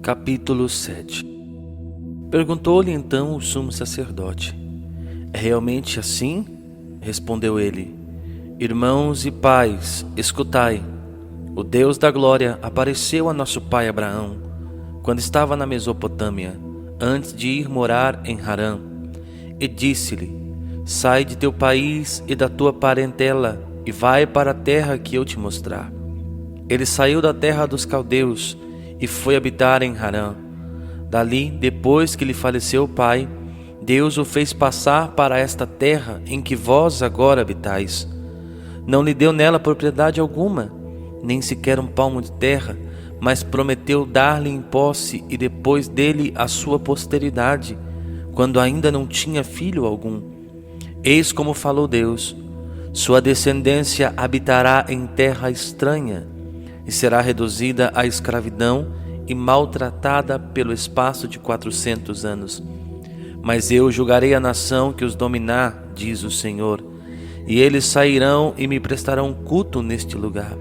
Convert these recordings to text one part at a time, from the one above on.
Capítulo 7. Perguntou-lhe então o sumo sacerdote: É realmente assim? Respondeu ele: Irmãos e pais, escutai. O Deus da glória apareceu a nosso pai Abraão, quando estava na Mesopotâmia, antes de ir morar em Harã, e disse-lhe: Sai de teu país e da tua parentela, e vai para a terra que eu te mostrar. Ele saiu da terra dos caldeus e foi habitar em Harã. Dali, depois que lhe faleceu o pai, Deus o fez passar para esta terra em que vós agora habitais. Não lhe deu nela propriedade alguma, nem sequer um palmo de terra, mas prometeu dar-lhe em posse e depois dele a sua posteridade, quando ainda não tinha filho algum. Eis como falou Deus: Sua descendência habitará em terra estranha, e será reduzida à escravidão e maltratada pelo espaço de 400 anos. Mas eu julgarei a nação que os dominar, diz o Senhor, e eles sairão e me prestarão culto neste lugar.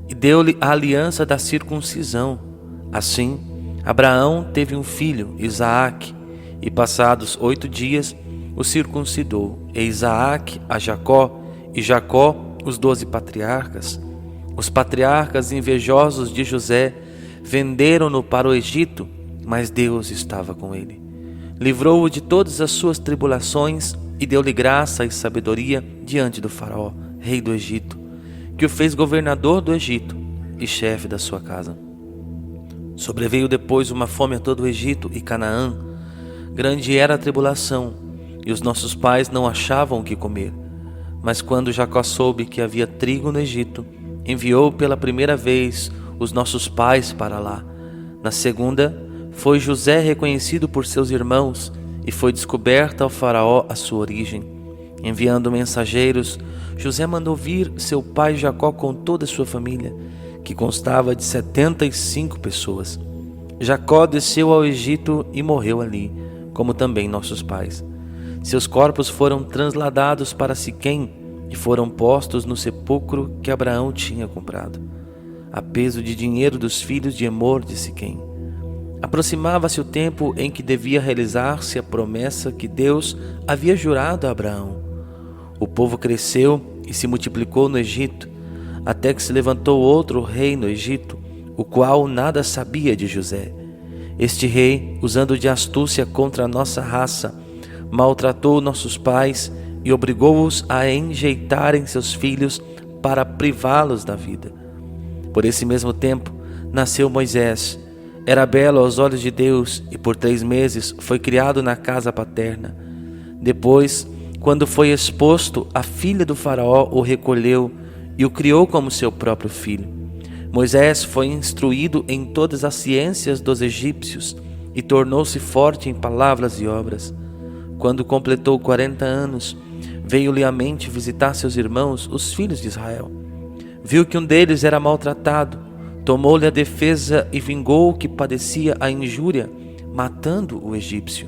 E deu-lhe a aliança da circuncisão. Assim, Abraão teve um filho, Isaque, e passados 8 dias o circuncidou, e Isaque a Jacó, e Jacó os 12 patriarcas. Os patriarcas invejosos de José venderam-no para o Egito, mas Deus estava com ele. Livrou-o de todas as suas tribulações e deu-lhe graça e sabedoria diante do faraó, rei do Egito, que o fez governador do Egito e chefe da sua casa. Sobreveio depois uma fome a todo o Egito e Canaã. Grande era a tribulação, e os nossos pais não achavam o que comer. Mas quando Jacó soube que havia trigo no Egito, enviou pela primeira vez os nossos pais para lá. Na segunda, foi José reconhecido por seus irmãos e foi descoberta ao faraó a sua origem. Enviando mensageiros, José mandou vir seu pai Jacó com toda a sua família, que constava de 75 pessoas. Jacó desceu ao Egito e morreu ali, como também nossos pais. Seus corpos foram transladados para Siquém e foram postos no sepulcro que Abraão tinha comprado, a peso de dinheiro dos filhos de Emor de Siquém. Aproximava-se o tempo em que devia realizar-se a promessa que Deus havia jurado a Abraão. O povo cresceu e se multiplicou no Egito, até que se levantou outro rei no Egito, o qual nada sabia de José. Este rei, usando de astúcia contra a nossa raça, maltratou nossos pais e obrigou-os a enjeitarem seus filhos para privá-los da vida. Por esse mesmo tempo, nasceu Moisés. Era belo aos olhos de Deus e por 3 meses foi criado na casa paterna. Depois, quando foi exposto, a filha do faraó o recolheu e o criou como seu próprio filho. Moisés foi instruído em todas as ciências dos egípcios e tornou-se forte em palavras e obras. Quando completou 40 anos, veio-lhe à mente visitar seus irmãos, os filhos de Israel. Viu que um deles era maltratado, tomou-lhe a defesa e vingou o que padecia a injúria, matando o egípcio.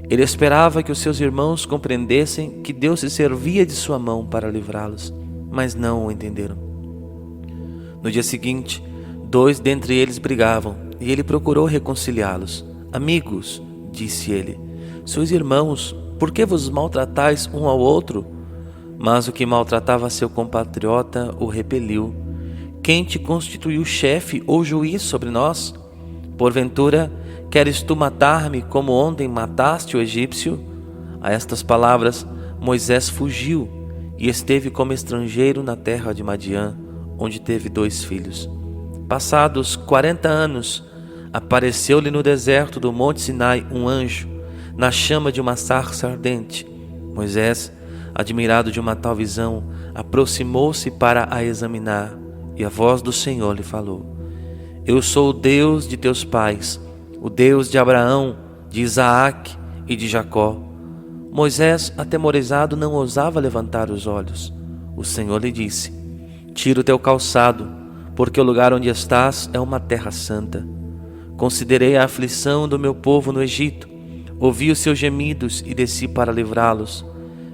Ele esperava que os seus irmãos compreendessem que Deus se servia de sua mão para livrá-los, mas não o entenderam. No dia seguinte, 2 dentre eles brigavam, e ele procurou reconciliá-los. Amigos, disse ele, sois irmãos, por que vos maltratais um ao outro? Mas o que maltratava seu compatriota o repeliu. Quem te constituiu chefe ou juiz sobre nós? Porventura, queres tu matar-me como ontem mataste o egípcio? A estas palavras, Moisés fugiu e esteve como estrangeiro na terra de Madiã, onde teve 2 filhos. Passados 40 anos, apareceu-lhe no deserto do monte Sinai um anjo, na chama de uma sarça ardente. Moisés, admirado de uma tal visão, aproximou-se para a examinar, e a voz do Senhor lhe falou: Eu sou o Deus de teus pais, o Deus de Abraão, de Isaque e de Jacó. Moisés, atemorizado, não ousava levantar os olhos. O Senhor lhe disse: Tira o teu calçado, porque o lugar onde estás é uma terra santa. Considerei a aflição do meu povo no Egito, ouvi os seus gemidos e desci para livrá-los.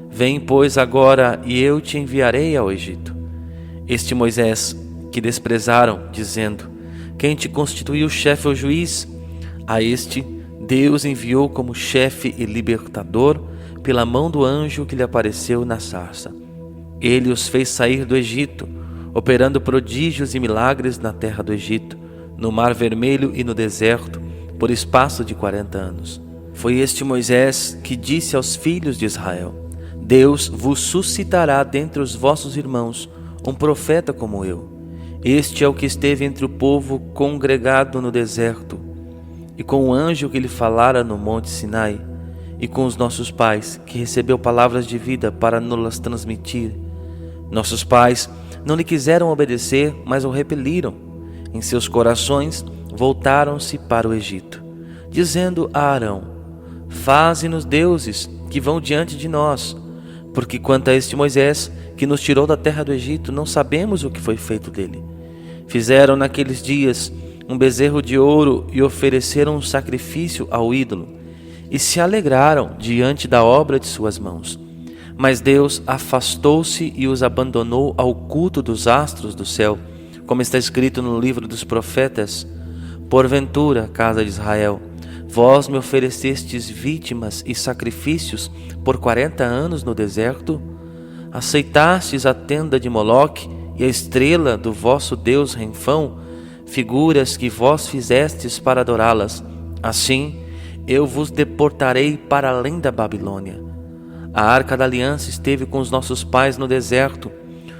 Vem, pois, agora, e eu te enviarei ao Egito. Este Moisés, que desprezaram, dizendo: Quem te constituiu chefe ou juiz? A este Deus enviou como chefe e libertador pela mão do anjo que lhe apareceu na sarça. Ele os fez sair do Egito, operando prodígios e milagres na terra do Egito, no Mar Vermelho e no deserto, por espaço de 40 anos. Foi este Moisés que disse aos filhos de Israel: Deus vos suscitará dentre os vossos irmãos um profeta como eu. Este é o que esteve entre o povo congregado no deserto, e com o anjo que lhe falara no monte Sinai, e com os nossos pais, que recebeu palavras de vida para nos-las transmitir. Nossos pais não lhe quiseram obedecer, mas o repeliram. Em seus corações voltaram-se para o Egito, dizendo a Arão: Faze-nos deuses que vão diante de nós, porque quanto a este Moisés, que nos tirou da terra do Egito, não sabemos o que foi feito dele. Fizeram naqueles dias um bezerro de ouro e ofereceram um sacrifício ao ídolo, e se alegraram diante da obra de suas mãos. Mas Deus afastou-se e os abandonou ao culto dos astros do céu, como está escrito no livro dos profetas: Porventura, casa de Israel, vós me oferecestes vítimas e sacrifícios por 40 anos no deserto? Aceitastes a tenda de Moloque e a estrela do vosso Deus Renfão, figuras que vós fizestes para adorá-las. Assim, eu vos deportarei para além da Babilônia. A arca da aliança esteve com os nossos pais no deserto,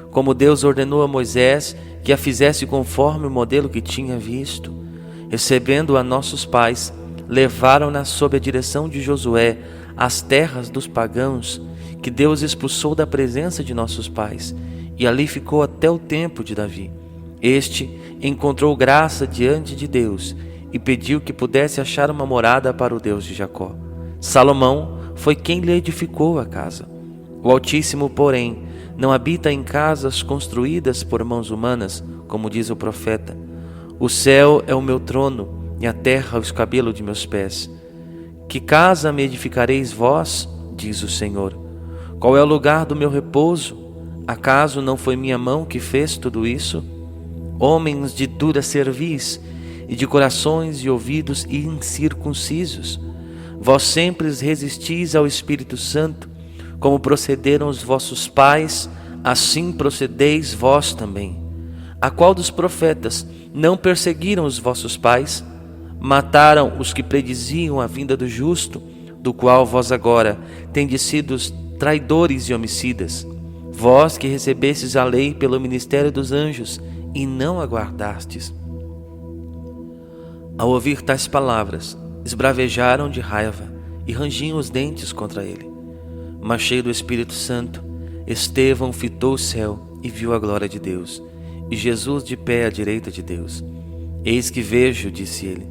como Deus ordenou a Moisés que a fizesse conforme o modelo que tinha visto. Recebendo a nossos pais, levaram-na sob a direção de Josué às terras dos pagãos, que Deus expulsou da presença de nossos pais, e ali ficou até o tempo de Davi. Este encontrou graça diante de Deus e pediu que pudesse achar uma morada para o Deus de Jacó. Salomão foi quem lhe edificou a casa. O Altíssimo, porém, não habita em casas construídas por mãos humanas, como diz o profeta: O céu é o meu trono e a terra o escabelo de meus pés. Que casa me edificareis vós? Diz o Senhor. Qual é o lugar do meu repouso? Acaso não foi minha mão que fez tudo isso? Homens de dura cerviz e de corações e ouvidos incircuncisos, vós sempre resistis ao Espírito Santo, como procederam os vossos pais, assim procedeis vós também. A qual dos profetas não perseguiram os vossos pais? Mataram os que prediziam a vinda do justo, do qual vós agora tendes sido traidores e homicidas. Vós que recebestes a lei pelo ministério dos anjos e não a guardastes. Ao ouvir tais palavras, esbravejaram de raiva e rangiam os dentes contra ele. Mas cheio do Espírito Santo, Estevão fitou o céu e viu a glória de Deus, e Jesus de pé à direita de Deus. Eis que vejo, disse ele,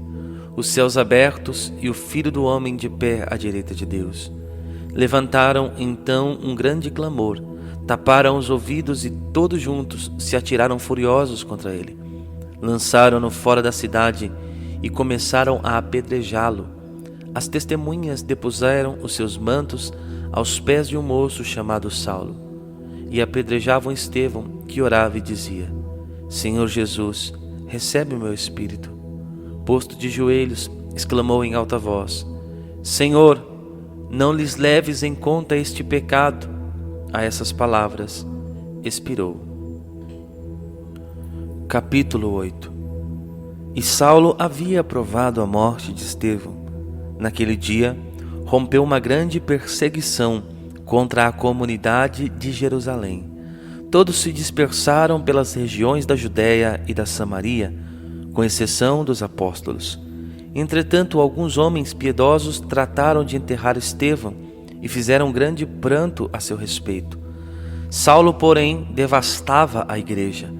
os céus abertos e o Filho do Homem de pé à direita de Deus. Levantaram então um grande clamor, taparam os ouvidos e todos juntos se atiraram furiosos contra ele. Lançaram-no fora da cidade e começaram a apedrejá-lo. As testemunhas depuseram os seus mantos aos pés de um moço chamado Saulo, e apedrejavam Estevão, que orava e dizia: Senhor Jesus, recebe o meu espírito. Posto de joelhos, exclamou em alta voz: Senhor, não lhes leves em conta este pecado. A essas palavras, expirou. Capítulo 8. E Saulo havia aprovado a morte de Estevão. Naquele dia, rompeu uma grande perseguição contra a comunidade de Jerusalém. Todos se dispersaram pelas regiões da Judéia e da Samaria, com exceção dos apóstolos. Entretanto, alguns homens piedosos trataram de enterrar Estevão e fizeram grande pranto a seu respeito. Saulo, porém, devastava a igreja.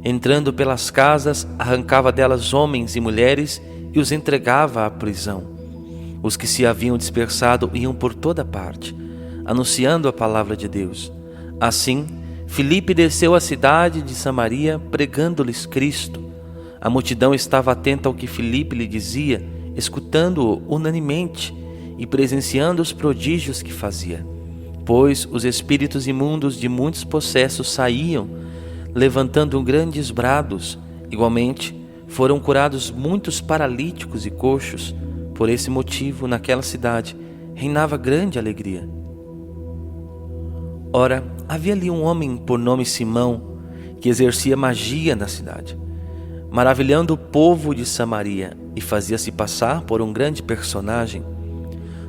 Entrando pelas casas, arrancava delas homens e mulheres e os entregava à prisão. Os que se haviam dispersado iam por toda parte, anunciando a palavra de Deus. Assim, Filipe desceu à cidade de Samaria, pregando-lhes Cristo. A multidão estava atenta ao que Filipe lhe dizia, escutando-o unanemente e presenciando os prodígios que fazia. Pois os espíritos imundos de muitos possessos saíam, levantando grandes brados. Igualmente, Foram curados muitos paralíticos e coxos. Por esse motivo, naquela cidade, reinava grande alegria. Ora, havia ali um homem por nome Simão, que exercia magia na cidade, maravilhando o povo de Samaria, e fazia-se passar por um grande personagem.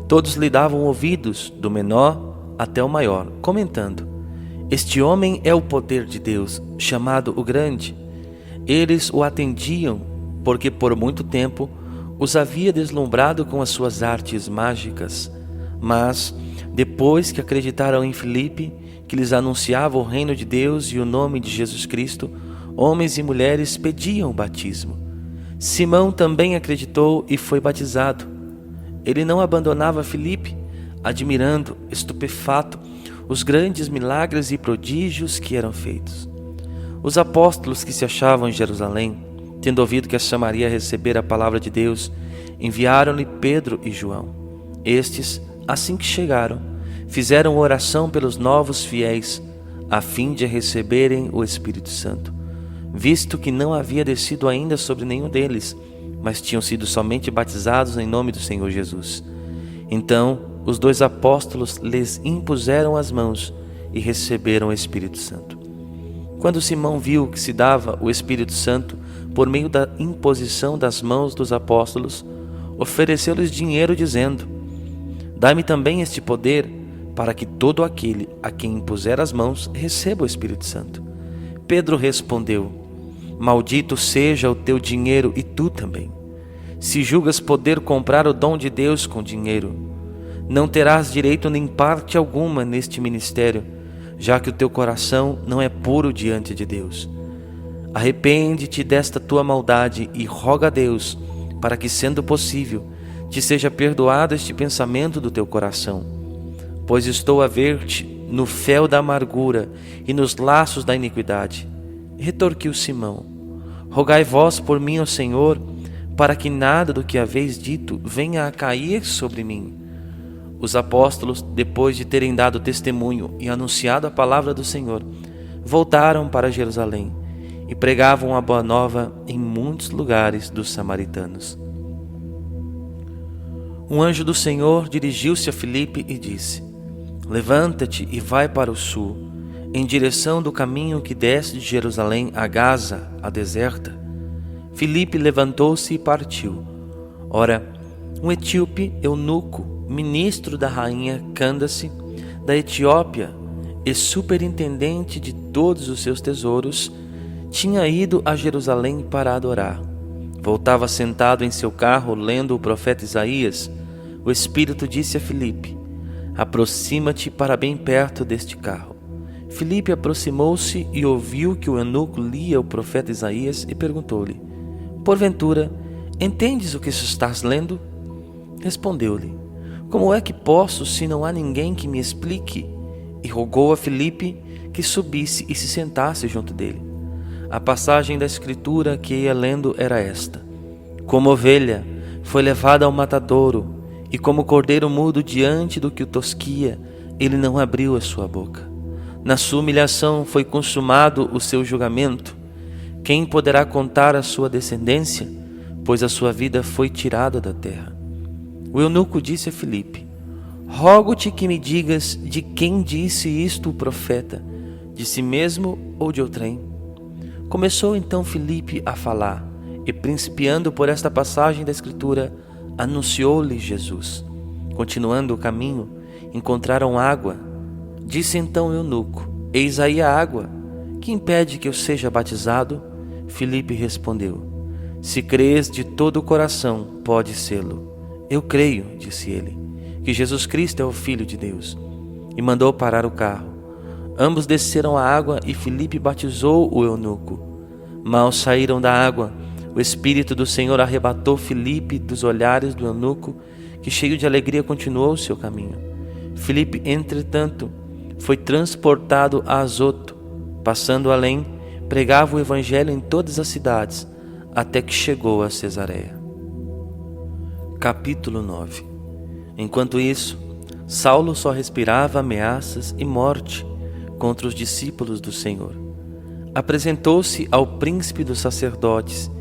Todos lhe davam ouvidos, do menor até o maior, comentando: este homem é o poder de Deus, chamado o Grande. Eles o atendiam, porque por muito tempo os havia deslumbrado com as suas artes mágicas. Mas, depois que acreditaram em Filipe, que lhes anunciava o reino de Deus e o nome de Jesus Cristo, homens e mulheres pediam o batismo. Simão também acreditou e foi batizado. Ele não abandonava Filipe, admirando, estupefato, os grandes milagres e prodígios que eram feitos. Os apóstolos que se achavam em Jerusalém, tendo ouvido que a Samaria recebera a palavra de Deus, enviaram-lhe Pedro e João. Estes, assim que chegaram, fizeram oração pelos novos fiéis, a fim de receberem o Espírito Santo, visto que não havia descido ainda sobre nenhum deles, mas tinham sido somente batizados em nome do Senhor Jesus. Então, os 2 apóstolos lhes impuseram as mãos e receberam o Espírito Santo. Quando Simão viu que se dava o Espírito Santo por meio da imposição das mãos dos apóstolos, ofereceu-lhes dinheiro, dizendo: dá-me também este poder, para que todo aquele a quem impuser as mãos receba o Espírito Santo. Pedro respondeu: maldito seja o teu dinheiro e tu também, se julgas poder comprar o dom de Deus com dinheiro. Não terás direito nem parte alguma neste ministério, já que o teu coração não é puro diante de Deus. Arrepende-te desta tua maldade e roga a Deus, para que, sendo possível, te seja perdoado este pensamento do teu coração. Pois estou a ver-te no fel da amargura e nos laços da iniquidade. Retorquiu Simão: rogai vós por mim ao Senhor, para que nada do que haveis dito venha a cair sobre mim. Os apóstolos, depois de terem dado testemunho e anunciado a palavra do Senhor, voltaram para Jerusalém e pregavam a boa nova em muitos lugares dos samaritanos. Um anjo do Senhor dirigiu-se a Filipe e disse: levanta-te e vai para o sul, em direção do caminho que desce de Jerusalém a Gaza, a deserta. Filipe levantou-se e partiu. Ora, um etíope eunuco, ministro da rainha Cândace, da Etiópia e superintendente de todos os seus tesouros, tinha ido a Jerusalém para adorar. Voltava sentado em seu carro lendo o profeta Isaías. O Espírito disse a Filipe: aproxima-te para bem perto deste carro. Filipe aproximou-se e ouviu que o eunuco lia o profeta Isaías e perguntou-lhe: porventura, entendes o que estás lendo? Respondeu-lhe: como é que posso, se não há ninguém que me explique? E rogou a Filipe que subisse e se sentasse junto dele. A passagem da Escritura que ia lendo era esta: como ovelha foi levada ao matadouro, e como cordeiro mudo diante do que o tosquia, ele não abriu a sua boca. Na sua humilhação foi consumado o seu julgamento. Quem poderá contar a sua descendência? Pois a sua vida foi tirada da terra. O eunuco disse a Filipe: rogo-te que me digas de quem disse isto o profeta, de si mesmo ou de outrem? Começou então Filipe a falar, e principiando por esta passagem da Escritura, anunciou-lhe Jesus. Continuando o caminho, encontraram água. Disse então o eunuco: eis aí a água, que impede que eu seja batizado? Filipe respondeu: se crês de todo o coração, pode sê-lo. Eu creio, disse ele, que Jesus Cristo é o Filho de Deus. E mandou parar o carro. Ambos desceram a água e Filipe batizou o eunuco. Mal saíram da água, o Espírito do Senhor arrebatou Filipe dos olhares do eunuco, que cheio de alegria continuou o seu caminho. Filipe, entretanto, foi transportado a Azoto. Passando além, pregava o evangelho em todas as cidades, até que chegou a Cesareia. Capítulo 9. Enquanto isso, Saulo só respirava ameaças e morte contra os discípulos do Senhor. Apresentou-se ao príncipe dos sacerdotes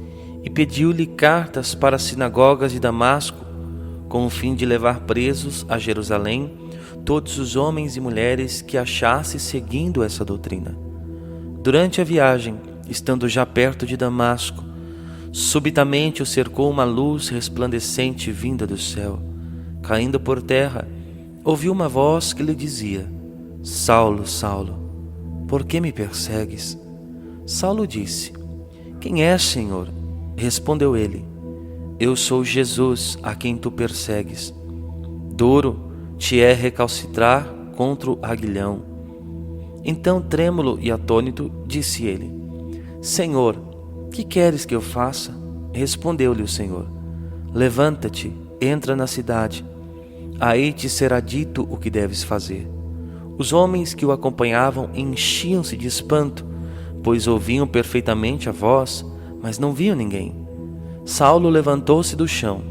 e pediu-lhe cartas para as sinagogas de Damasco, com o fim de levar presos a Jerusalém todos os homens e mulheres que achasse seguindo essa doutrina. Durante a viagem, estando já perto de Damasco, subitamente o cercou uma luz resplandecente vinda do céu. Caindo por terra, ouviu uma voz que lhe dizia: Saulo, Saulo, por que me persegues? Saulo disse: Quem és, Senhor? Respondeu ele: Eu sou Jesus, a quem tu persegues. Duro te é recalcitrar contra o aguilhão. Então, trêmulo e atônito, disse ele: Senhor, que queres que eu faça? Respondeu-lhe o Senhor: Levanta-te, entra na cidade. Aí te será dito o que deves fazer. Os homens que o acompanhavam enchiam-se de espanto, pois ouviam perfeitamente a voz, mas não viam ninguém. Saulo levantou-se do chão.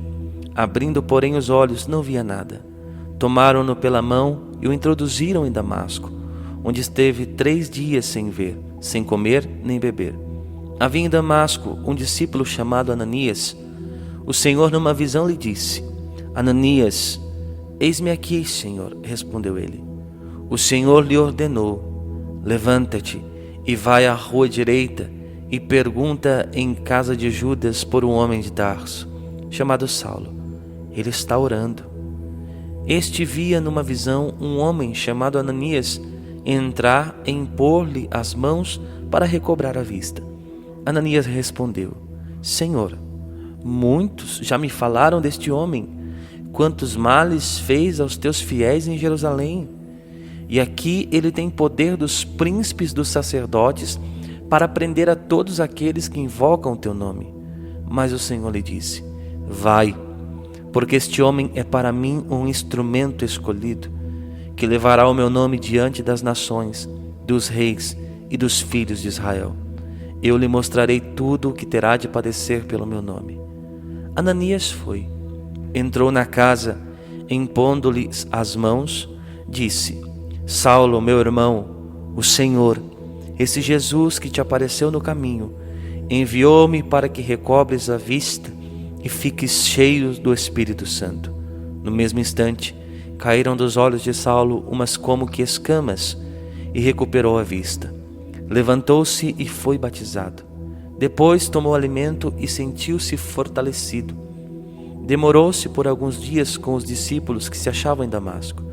Abrindo, porém, os olhos, não via nada. Tomaram-no pela mão e o introduziram em Damasco, onde esteve 3 dias sem ver, sem comer nem beber. Havia em Damasco um discípulo chamado Ananias. O Senhor, numa visão, lhe disse: Ananias. Eis-me aqui, Senhor, respondeu ele. O Senhor lhe ordenou: Levanta-te e vai à rua direita e pergunta em casa de Judas por um homem de Tarso, chamado Saulo. Ele está orando. Este via numa visão um homem chamado Ananias entrar e impor-lhe as mãos para recobrar a vista. Ananias respondeu: Senhor, muitos já me falaram deste homem, quantos males fez aos teus fiéis em Jerusalém. E aqui ele tem poder dos príncipes dos sacerdotes para prender a todos aqueles que invocam o teu nome. Mas o Senhor lhe disse: Vai, porque este homem é para mim um instrumento escolhido, que levará o meu nome diante das nações, dos reis e dos filhos de Israel. Eu lhe mostrarei tudo o que terá de padecer pelo meu nome. Ananias foi, entrou na casa, impondo-lhe as mãos, disse: Saulo, meu irmão, o Senhor, esse Jesus que te apareceu no caminho, enviou-me para que recobres a vista e fiques cheio do Espírito Santo. No mesmo instante, caíram dos olhos de Saulo umas como que escamas, e recuperou a vista. Levantou-se e foi batizado. Depois tomou alimento e sentiu-se fortalecido. Demorou-se por alguns dias com os discípulos que se achavam em Damasco.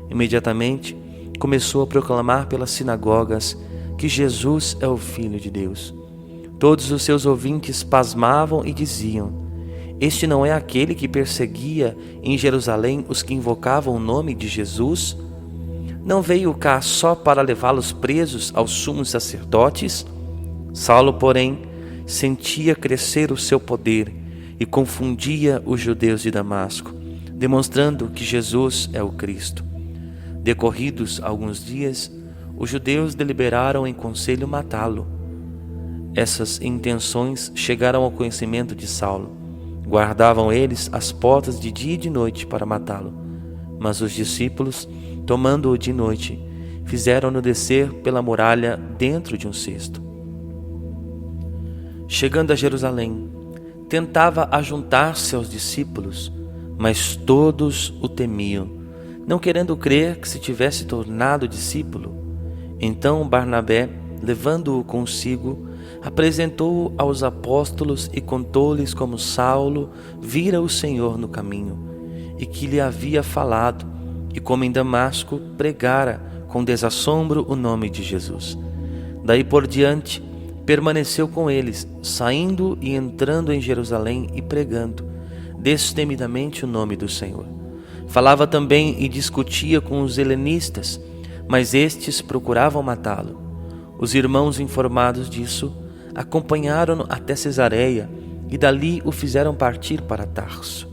Imediatamente começou a proclamar pelas sinagogas que Jesus é o Filho de Deus. Todos os seus ouvintes pasmavam e diziam: Este não é aquele que perseguia em Jerusalém os que invocavam o nome de Jesus? Não veio cá só para levá-los presos aos sumos sacerdotes? Saulo, porém, sentia crescer o seu poder e confundia os judeus de Damasco, demonstrando que Jesus é o Cristo. Decorridos alguns dias, os judeus deliberaram em conselho matá-lo. Essas intenções chegaram ao conhecimento de Saulo. Guardavam eles as portas de dia e de noite para matá-lo. Mas os discípulos, tomando-o de noite, fizeram-no descer pela muralha dentro de um cesto. Chegando a Jerusalém, tentava ajuntar-se aos discípulos, mas todos o temiam, não querendo crer que se tivesse tornado discípulo. Então Barnabé, levando-o consigo, apresentou-o aos apóstolos e contou-lhes como Saulo vira o Senhor no caminho, e que lhe havia falado, e como em Damasco pregara com desassombro o nome de Jesus. Daí por diante permaneceu com eles, saindo e entrando em Jerusalém e pregando destemidamente o nome do Senhor. Falava também e discutia com os helenistas, mas estes procuravam matá-lo. Os irmãos, informados disso, acompanharam-no até Cesareia e dali o fizeram partir para Tarso.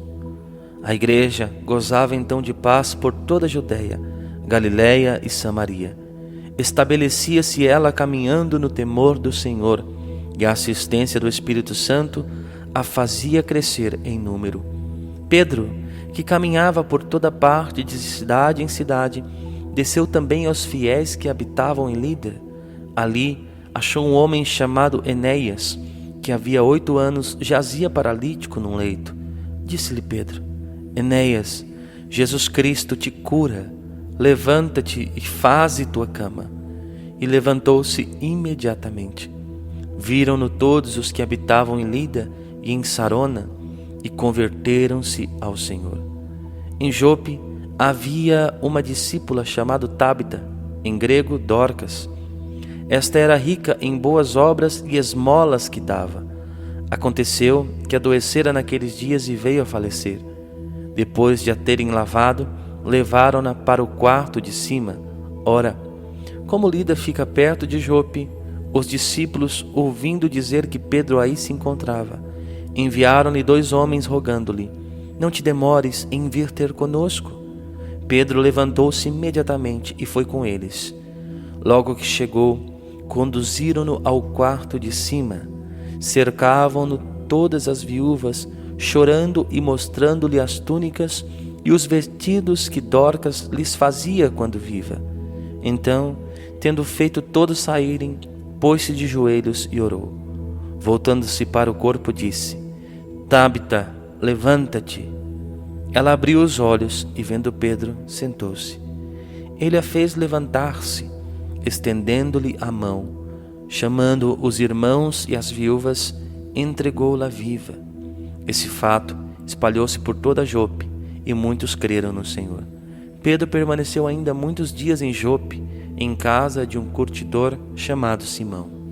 A igreja gozava então de paz por toda a Judeia, Galiléia e Samaria. Estabelecia-se ela caminhando no temor do Senhor, e a assistência do Espírito Santo a fazia crescer em número. Pedro, que caminhava por toda parte de cidade em cidade, desceu também aos fiéis que habitavam em Lida. Ali achou um homem chamado Enéias, que havia 8 anos jazia paralítico num leito. Disse-lhe Pedro: Enéas, Jesus Cristo te cura. Levanta-te e faze tua cama. E levantou-se imediatamente. Viram-no todos os que habitavam em Lida e em Sarona, e converteram-se ao Senhor. Em Jope havia uma discípula chamada Tábita, em grego Dorcas. Esta era rica em boas obras e esmolas que dava. Aconteceu que adoecera naqueles dias e veio a falecer. Depois de a terem lavado, levaram-na para o quarto de cima. Ora, como Lida fica perto de Jope, os discípulos, ouvindo dizer que Pedro aí se encontrava, enviaram-lhe 2 homens rogando-lhe: Não te demores em vir ter conosco. Pedro levantou-se imediatamente e foi com eles. Logo que chegou, conduziram-no ao quarto de cima. Cercavam-no todas as viúvas, chorando e mostrando-lhe as túnicas e os vestidos que Dorcas lhes fazia quando viva. Então, tendo feito todos saírem, pôs-se de joelhos e orou. Voltando-se para o corpo, disse: Tábita, levanta-te. Ela abriu os olhos e, vendo Pedro, sentou-se. Ele a fez levantar-se, estendendo-lhe a mão. Chamando os irmãos e as viúvas, entregou-la viva. Esse fato espalhou-se por toda Jope, e muitos creram no Senhor. Pedro permaneceu ainda muitos dias em Jope, em casa de um curtidor chamado Simão.